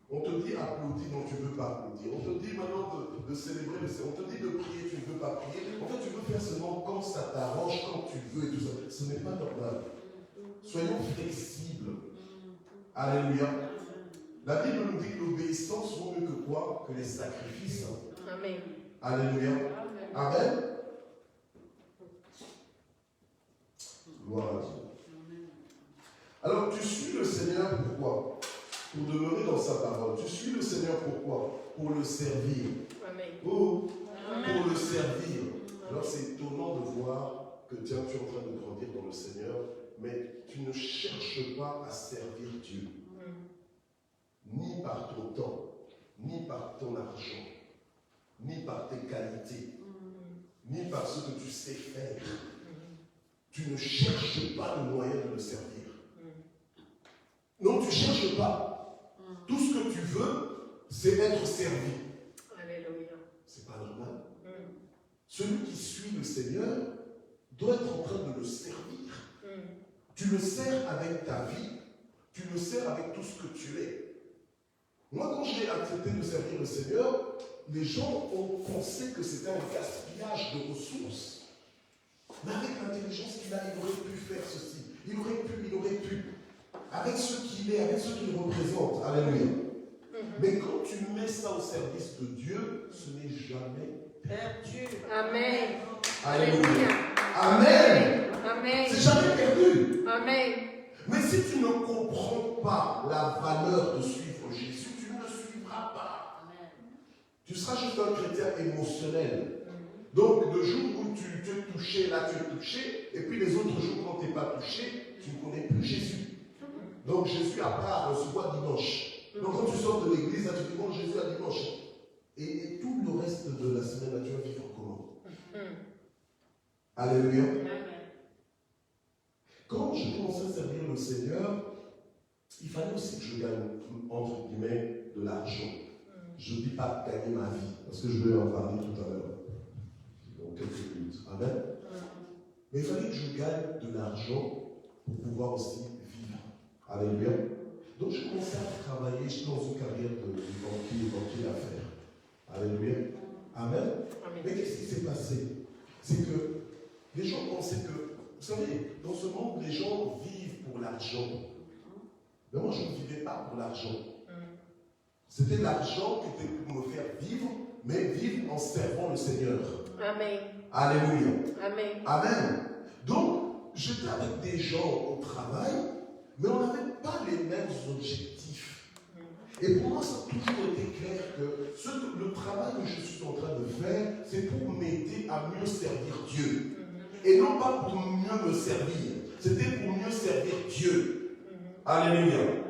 On te dit applaudis, donc tu ne veux pas applaudir. On te dit maintenant de célébrer, on te dit de prier, tu ne veux pas prier. En fait, tu veux faire seulement quand ça t'arrange, quand tu veux et tout ça. Ce n'est pas normal. Soyons flexibles. Alléluia. La Bible nous dit que l'obéissance vaut mieux que quoi? Que les sacrifices. Amen. Alléluia. Amen. Gloire à Dieu. Alors, tu suis le Seigneur pourquoi? Pour demeurer dans sa parole. Tu suis le Seigneur pourquoi? Pour le servir. Amen. Oh, pour le servir. Alors, c'est étonnant de voir que tiens, tu es en train de grandir dans le Seigneur, mais tu ne cherches pas à servir Dieu. Ni par ton temps, ni par ton argent, ni par tes qualités, ni par ce que tu sais faire. Tu ne cherches pas le moyen de le servir. Non, tu ne cherches pas. Tout ce que tu veux, c'est être servi. Alléluia. C'est pas normal. Celui qui suit le Seigneur doit être en train de le servir. Tu le sers avec ta vie. Tu le sers avec tout ce que tu es. Moi, quand j'ai accepté de servir le Seigneur, les gens ont pensé que c'était un gaspillage de ressources. Mais avec l'intelligence qu'il a, il aurait pu faire ceci. Il aurait pu. Avec ce qu'il est, avec ce qu'il représente. Alléluia. Mais quand tu mets ça au service de Dieu, ce n'est jamais perdu. Amen. Alléluia. Amen. Amen. C'est jamais perdu. Amen. Mais si tu ne comprends pas la valeur de suivre Jésus, tu ne le suivras pas. Tu seras juste un chrétien émotionnel. Donc, le jour où tu es touché, là tu es touché, et puis les autres jours, quand tu n'es pas touché, tu ne connais plus Jésus. Donc, Jésus à part, on se voit dimanche. Donc, quand tu sors de l'église, là, tu dis bon, Jésus à dimanche. Et tout le reste de la semaine, là, tu vas vivre comment? Alléluia. Quand j'ai commencé à servir le Seigneur, il fallait aussi que je gagne, entre guillemets, de l'argent. Je ne dis pas gagner ma vie, parce que je vais en parler tout à l'heure, dans quelques minutes. Amen. Mais il fallait que je gagne de l'argent pour pouvoir aussi vivre. Alléluia. Donc j'ai commencé à travailler, j'étais dans une carrière de banquier d'affaires. Alléluia. Amen. Mais qu'est-ce qui s'est passé? C'est que les gens pensaient que, vous savez, dans ce monde, les gens vivent pour l'argent. Mais moi, je ne vivais pas pour l'argent. C'était l'argent qui était pour me faire vivre, mais vivre en servant le Seigneur. Amen. Alléluia. Amen. Amen. Donc, j'étais avec des gens au travail, mais on n'avait pas les mêmes objectifs. Et pour moi, ça a toujours été clair que le travail que je suis en train de faire, c'est pour m'aider à mieux servir Dieu. Et non pas pour mieux me servir. C'était pour mieux servir Dieu. Alléluia.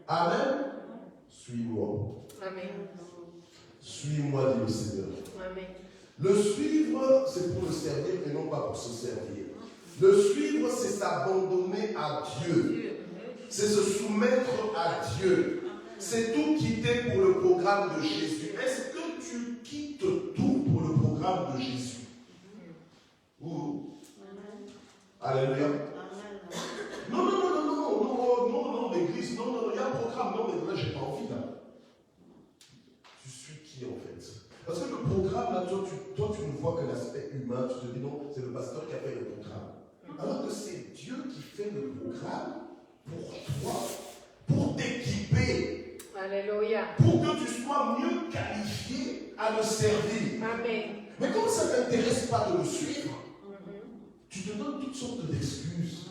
Amen. Suis-moi. Amen. Suis-moi, dit le Seigneur. Amen. Le suivre, c'est pour le servir et non pas pour se servir. Le suivre, c'est s'abandonner à Dieu. C'est se soumettre à Dieu. C'est tout quitter pour le programme de Jésus. Est-ce que tu quittes tout pour le programme de Jésus? Alléluia. Non, l'église, non, il y a un programme, non, mais là, j'ai pas envie, là. toi, tu ne vois que l'aspect humain, tu te dis non, c'est le pasteur qui a fait le programme. Alors que c'est Dieu qui fait le programme pour toi, pour t'équiper, Alléluia. pour que tu sois mieux qualifié à le servir. Amen. Mais comme ça ne t'intéresse pas de le suivre, tu te donnes toutes sortes d'excuses.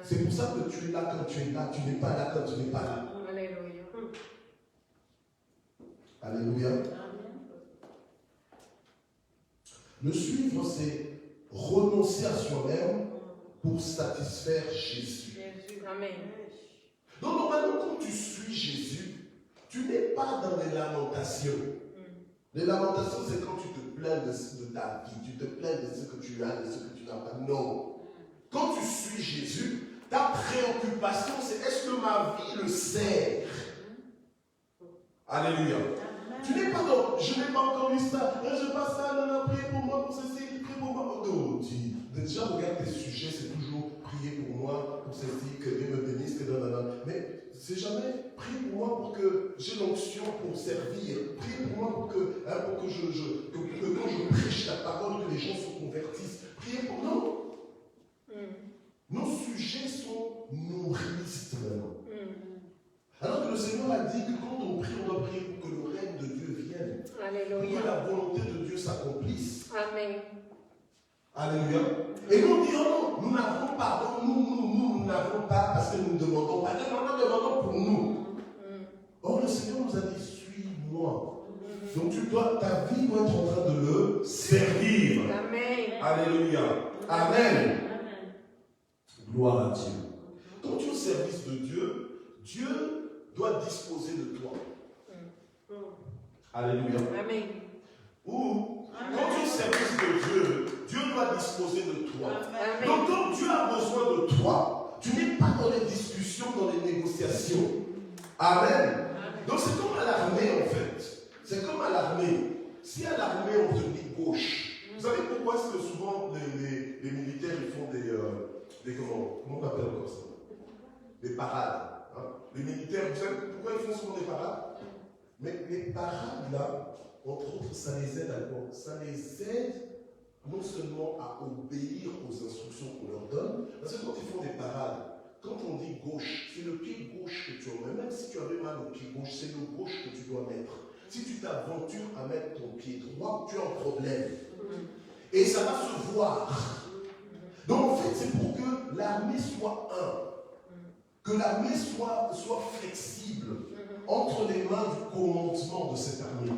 C'est pour ça que tu es là quand tu es là, tu n'es pas là quand tu n'es pas là. Alléluia. Alléluia. Le suivre, c'est renoncer à soi-même pour satisfaire Jésus. Amen. Donc normalement, quand tu suis Jésus, tu n'es pas dans les lamentations. Les lamentations, c'est quand tu te plains de ta vie, tu te plains de ce que tu as, de ce que tu n'as pas. Non. Quand tu suis Jésus, ta préoccupation, c'est est-ce que ma vie le sert? Alléluia. Tu n'es pas dans, je n'ai pas encore vu ça, je passe ça, non, priez pour moi, pour ceci, priez pour moi. Non, déjà, regarde tes sujets, c'est toujours prier pour moi, pour ceci, que Dieu me bénisse, que non. Mais c'est jamais prier pour moi pour que j'ai l'onction pour servir. Priez pour moi pour que quand je prêche la parole, que les gens se convertissent. Priez pour nous. Nos sujets sont nourrissent vraiment. Alors que le Seigneur a dit que quand on prie, on doit prier pour que le règne de Dieu vienne. Alléluia. Pour que la volonté de Dieu s'accomplisse. Amen. Alléluia. Et nous dirons, nous n'avons pas, nous n'avons pas parce que nous ne demandons pas. Nous demandons pour nous. Or, le Seigneur nous a dit, suis-moi. Donc ta vie doit être en train de le servir. Amen. Alléluia. Amen. Gloire à Dieu. Quand tu es au service de Dieu, Dieu doit disposer de toi. Alléluia. Amen. Ou quand tu es au service de Dieu, Dieu doit disposer de toi. Amen. Donc quand Dieu a besoin de toi, tu n'es pas dans les discussions, dans les négociations. Amen. Donc c'est comme à l'armée en fait. C'est comme à l'armée. Si à l'armée on te dit gauche, vous savez pourquoi est-ce que souvent les militaires ils font comment on appelle encore ça? Des parades. Hein? Les militaires, vous savez pourquoi ils font souvent des parades? Mais les parades là, entre autres, ça les aide à quoi? Ça les aide non seulement à obéir aux instructions qu'on leur donne, parce que quand ils font des parades, quand on dit gauche, c'est le pied gauche que tu emmènes. Même si tu avais mal au pied gauche, c'est le gauche que tu dois mettre. Si tu t'aventures à mettre ton pied droit, tu as un problème. Et ça va se voir. Donc en fait, c'est pour que l'armée soit un. Que l'armée soit flexible entre les mains du commandement de cette armée.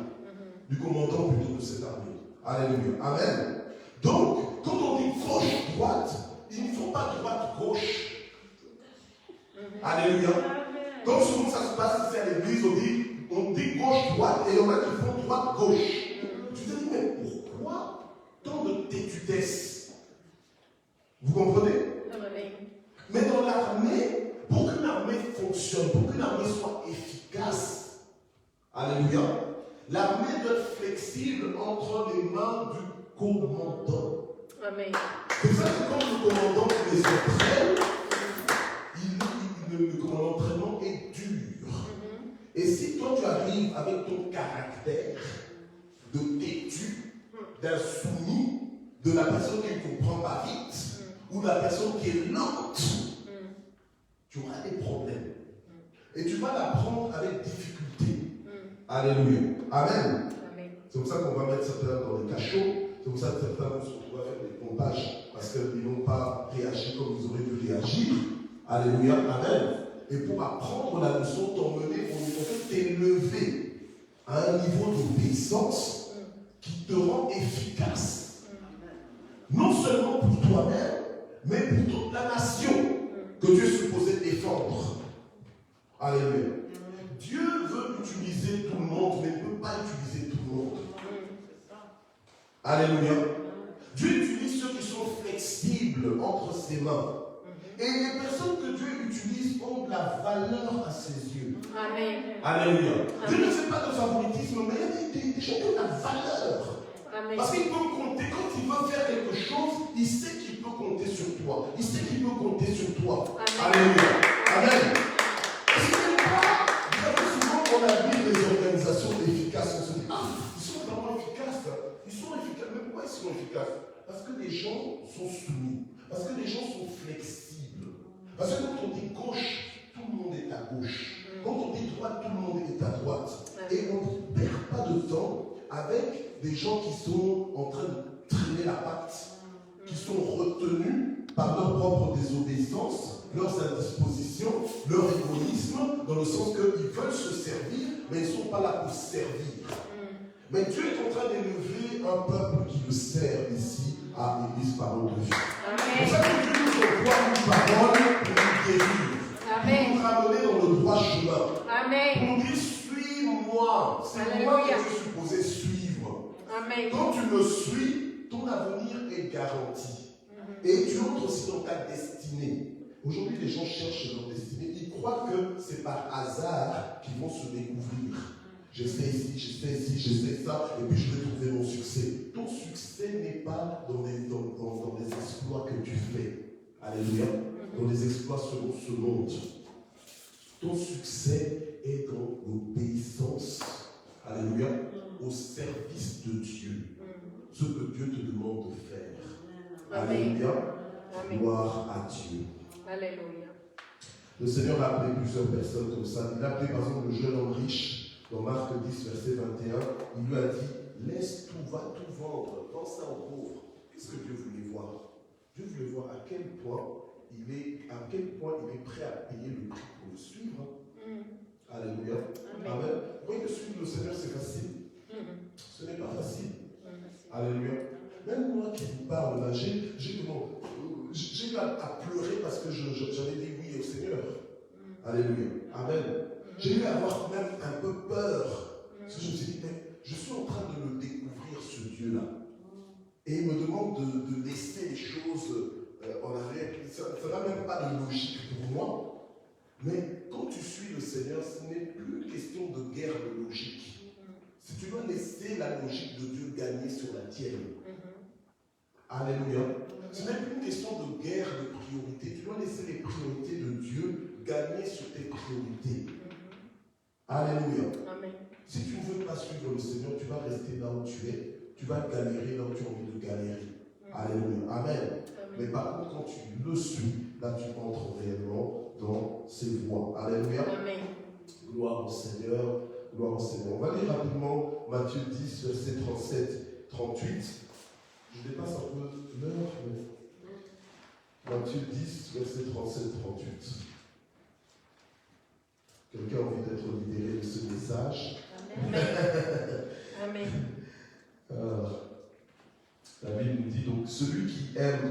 Du commandant plutôt de cette armée. Alléluia. Amen. Donc, quand on dit gauche-droite, il ne faut pas droite-gauche. Alléluia. Comme souvent ça se passe ici à l'église, on dit gauche-droite et il y en a qui font droite-gauche. Tu te dis, mais pourquoi tant de têtudesse? Vous comprenez? Mais dans l'armée, pour qu'une armée fonctionne, pour qu'une armée soit efficace, alléluia, l'armée doit être flexible entre les mains du commandant. Amen. C'est ça que quand le commandant les entraîne, le commandant d'entraînement est dur. Et si toi tu arrives avec ton caractère de têtu, d'insoumis, de la personne qui ne comprend pas vite, ou de la personne qui est lente, tu auras des problèmes. Et tu vas l'apprendre avec difficulté. Alléluia. Amen. C'est pour ça qu'on va mettre certains dans les cachots. C'est pour ça que certains vont se retrouver à faire des pompages parce qu'ils n'ont pas réagi comme ils auraient dû réagir. Alléluia. Amen. Et pour apprendre la leçon, t'emmener au t'élever à un niveau d'obéissance qui te rend efficace. Non seulement pour toi-même, mais pour toute la nation que Dieu est supposé défendre. Alléluia. Dieu veut utiliser tout le monde, mais il ne peut pas utiliser tout le monde. Alléluia. Dieu utilise ceux qui sont flexibles entre ses mains. Et les personnes que Dieu utilise ont de la valeur à ses yeux. Amen. Alléluia. Dieu ne fait pas de favoritisme, mais il y a des gens qui ont de la valeur. Amen. Parce qu'il peut compter, quand il veut faire quelque chose, il sait qu'il peut compter sur toi. Il sait qu'il peut compter sur toi. Amen. Alléluia. Amen. On admire les organisations efficaces, on se dit, ah, ils sont vraiment efficaces. Ils sont efficaces. Mais pourquoi ils sont efficaces? Parce que les gens sont soumis. Parce que les gens sont flexibles. Parce que quand on dit gauche, tout le monde est à gauche. Quand on dit droite, tout le monde est à droite. Et on ne perd pas de temps avec des gens qui sont en train de traîner la patte, qui sont retenus par leur propre désobéissance, leurs indispositions, leur égoïsme, dans le sens qu'ils veulent se servir, mais ils ne sont pas là pour servir. Mais Dieu est en train d'élever un peuple qui le sert ici à l'Église Parole de Vie. C'est pour ça que Dieu nous envoie une parole pour nous guérir, pour nous ramener dans le droit chemin. Amen. Pour nous dire, suis-moi. C'est moi que je suis supposé suivre. Amen. Quand tu me suis, ton avenir est garanti. Et tu entres aussi dans ta destinée. Aujourd'hui, les gens cherchent leur destinée. Ils croient que c'est par hasard qu'ils vont se découvrir. J'essaie ici, ça, et puis je vais trouver mon succès. Ton succès n'est pas dans les exploits que tu fais. Alléluia. Dans les exploits selon ce monde. Ton succès est dans l'obéissance. Alléluia. Au service de Dieu. Ce que Dieu te demande de faire. Alléluia. Gloire à Dieu. Alléluia. Le Seigneur a appelé plusieurs personnes comme ça. Il a appelé par exemple le jeune homme riche. Dans Marc 10, verset 21, il lui a dit, laisse tout, va tout vendre, vends ça aux pauvres. Qu'est-ce que Dieu voulait voir? Dieu voulait voir à quel point il est prêt à payer le prix pour le suivre. Alléluia. Amen. Vous voyez que suivre le Seigneur, c'est facile. Ce n'est pas facile. Alléluia. Même moi qui vous parle là, j'ai eu à pleurer parce que j'avais dit oui au Seigneur. Alléluia. Amen. J'ai eu à avoir même un peu peur. Parce que je me suis dit, mais je suis en train de le découvrir, ce Dieu-là. Et il me demande de laisser les choses en arrière. Ça n'a même pas de logique pour moi. Mais quand tu suis le Seigneur, ce n'est plus une question de guerre de logique. Si tu dois laisser la logique de Dieu gagner sur la tienne. Alléluia. Ce n'est plus une question de guerre de priorité. Tu dois laisser les priorités de Dieu gagner sur tes priorités. Alléluia. Amen. Si tu ne veux pas suivre le Seigneur, tu vas rester là où tu es. Tu vas galérer là où tu as envie de galérer. Alléluia. Amen. Amen. Mais par contre, quand tu le suis, là tu entres réellement dans ses voies. Alléluia. Amen. Gloire au Seigneur. Gloire au Seigneur. On va lire rapidement Matthieu 10, verset 37, 38. Je dépasse un peu l'heure, mais Matthieu 10, verset 37, 38. Quelqu'un a envie d'être libéré de ce message? Amen. Amen. Alors, la Bible nous dit donc, celui qui aime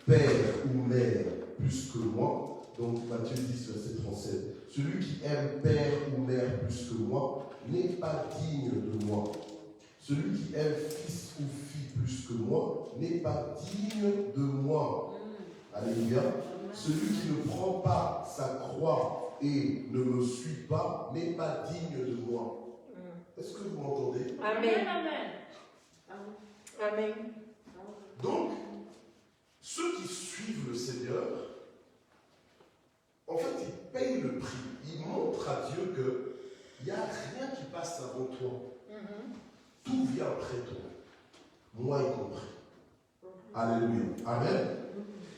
père ou mère plus que moi, donc Matthieu 10, verset 37, celui qui aime père ou mère plus que moi n'est pas digne de moi. Celui qui aime fils ou fille plus que moi n'est pas digne de moi. Alléluia. Celui qui ne prend pas sa croix et ne me suit pas n'est pas digne de moi. Est-ce que vous m'entendez? Amen. Amen. Donc, ceux qui suivent le Seigneur, en fait, ils payent le prix. Ils montrent à Dieu qu'il n'y a rien qui passe avant toi. Tout vient après toi. Moi y compris. Alléluia. Amen.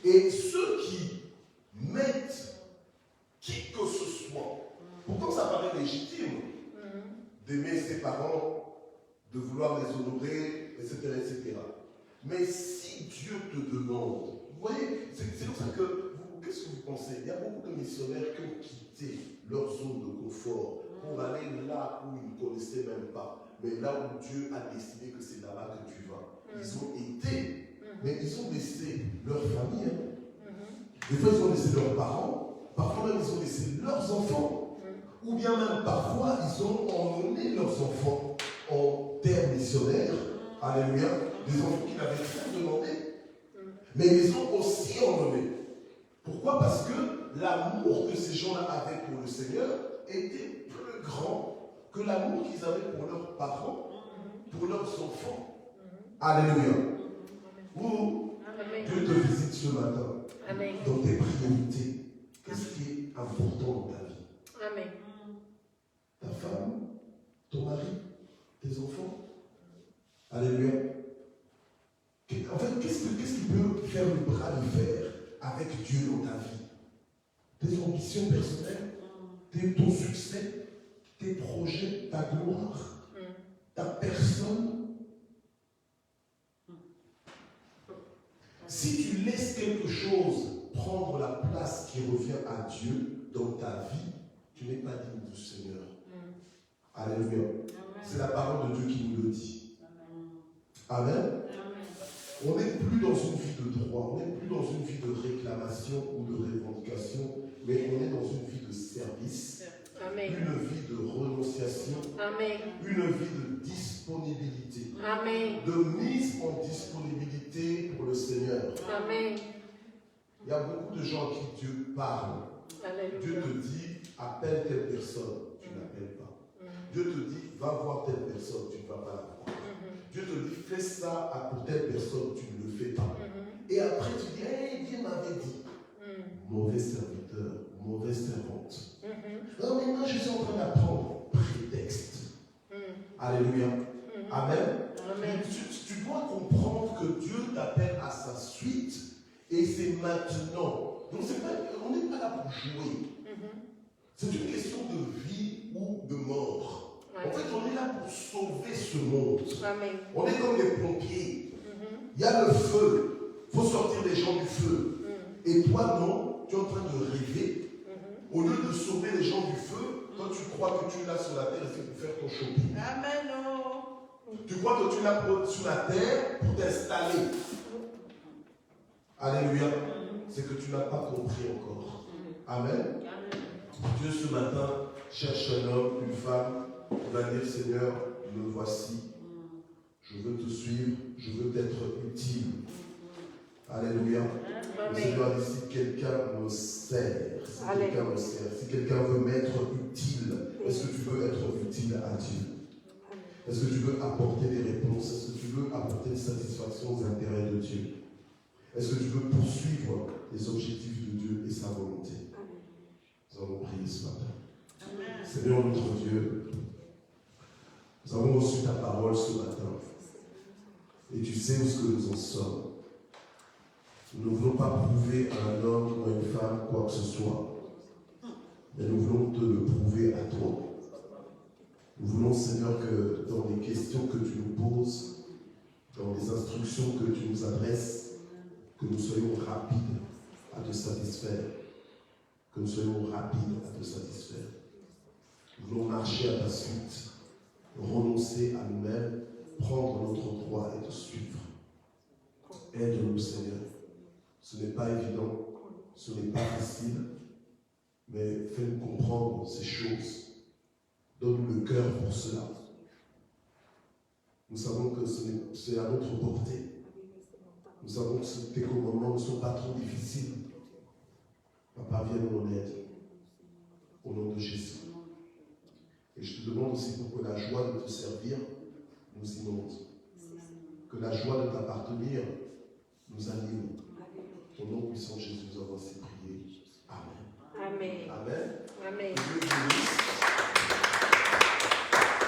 Et ceux qui mettent qui que ce soit, pourtant ça paraît légitime d'aimer ses parents, de vouloir les honorer, etc., etc. Mais si Dieu te demande, vous voyez, c'est pour ça que, qu'est-ce que vous pensez? Il y a beaucoup de missionnaires qui ont quitté leur zone de confort pour aller là où ils ne connaissaient même pas. Mais là où Dieu a décidé que c'est là-bas que tu vas. Ils ont été, mais ils ont laissé leur famille. Des fois, ils ont laissé leurs parents. Parfois même, ils ont laissé leurs enfants. Ou bien même, parfois, ils ont emmené leurs enfants en terre missionnaire. Alléluia. Des enfants qui n'avaient rien demandé. Mais ils les ont aussi emmenés. Pourquoi? Parce que l'amour que ces gens-là avaient pour le Seigneur était plus grand que l'amour qu'ils avaient pour leurs parents, pour leurs enfants. Alléluia. Ou Dieu te visite ce matin. Amen. Dans tes priorités. Qu'est-ce qui est important dans ta vie? Amen. Ta femme, ton mari, tes enfants. Alléluia. tes ambitions personnelles, ton succès, tes projets, ta gloire, ta personne. Si tu laisses quelque chose prendre la place qui revient à Dieu dans ta vie, tu n'es pas digne du Seigneur. Alléluia. C'est la parole de Dieu qui nous le dit. Amen. On n'est plus dans une vie de droit, on n'est plus dans une vie de réclamation ou de revendication, mais on est dans une vie de service, Amen. une vie de renonciation, Amen. une vie de disponibilité, Amen. de mise en disponibilité pour le Seigneur. Amen. Il y a beaucoup de gens à qui Dieu parle. Dieu Alléluia. te dit, appelle telle personne, tu n'appelles pas. Dieu te dit, va voir telle personne, tu ne vas pas la voir. Dieu te dit, fais ça pour telle personne, tu ne le fais pas. Et après, tu dis, hey, Dieu m'avait dit. Mauvais serviteur, mauvaise servante. Non, mais moi, je suis en train d'apprendre. Prétexte. Alléluia. Amen. Amen. Tu dois comprendre que Dieu t'appelle à sa suite et c'est maintenant. Donc, on n'est pas là pour jouer. C'est une question de vie ou de mort. En fait, on est là pour sauver ce monde. Amen. On est comme les pompiers. Il y a le feu. Il faut sortir les gens du feu. Et toi, non, tu es en train de rêver. Au lieu de sauver les gens du feu, toi, tu crois que tu es là sur la terre et c'est pour faire ton shopping. Amen. Tu crois que tu es là sur la terre pour t'installer. Alléluia. C'est que tu n'as pas compris encore. Amen. Dieu, ce matin, cherche un homme, une femme, qui va dire, Seigneur, me voici. Je veux te suivre, je veux t'être utile. Alléluia. Le Seigneur dit, si quelqu'un me sert, si quelqu'un veut m'être utile, est-ce que tu veux être utile à Dieu? Est-ce que tu veux apporter des réponses? Est-ce que tu veux apporter une satisfaction aux intérêts de Dieu? Est-ce que tu veux poursuivre les objectifs de Dieu et sa volonté? Nous allons prier ce matin. Seigneur notre Dieu, nous avons reçu ta parole ce matin. Et tu sais où ce que nous en sommes. Nous ne voulons pas prouver à un homme ou à une femme quoi que ce soit. Mais nous voulons te le prouver à toi. Nous voulons, Seigneur, que dans les questions que tu nous poses, dans les instructions que tu nous adresses, que nous soyons rapides à te satisfaire. Que nous soyons rapides à te satisfaire. Nous voulons marcher à ta suite, renoncer à nous-mêmes, prendre notre droit et te suivre. Aide-nous, Seigneur. Ce n'est pas évident, ce n'est pas facile, mais fais-nous comprendre ces choses. Donne-nous le cœur pour cela. Nous savons que c'est à notre portée. Nous savons que tes commandements ne sont pas trop difficiles. Papa, viens nous en aide. Au nom de Jésus. Et je te demande aussi pour que la joie de te servir nous inonde. Que la joie de t'appartenir nous anime. Au nom puissant de Jésus, nous avons ainsi prié. Amen. Amen. Amen. Amen. Dieu bénisse.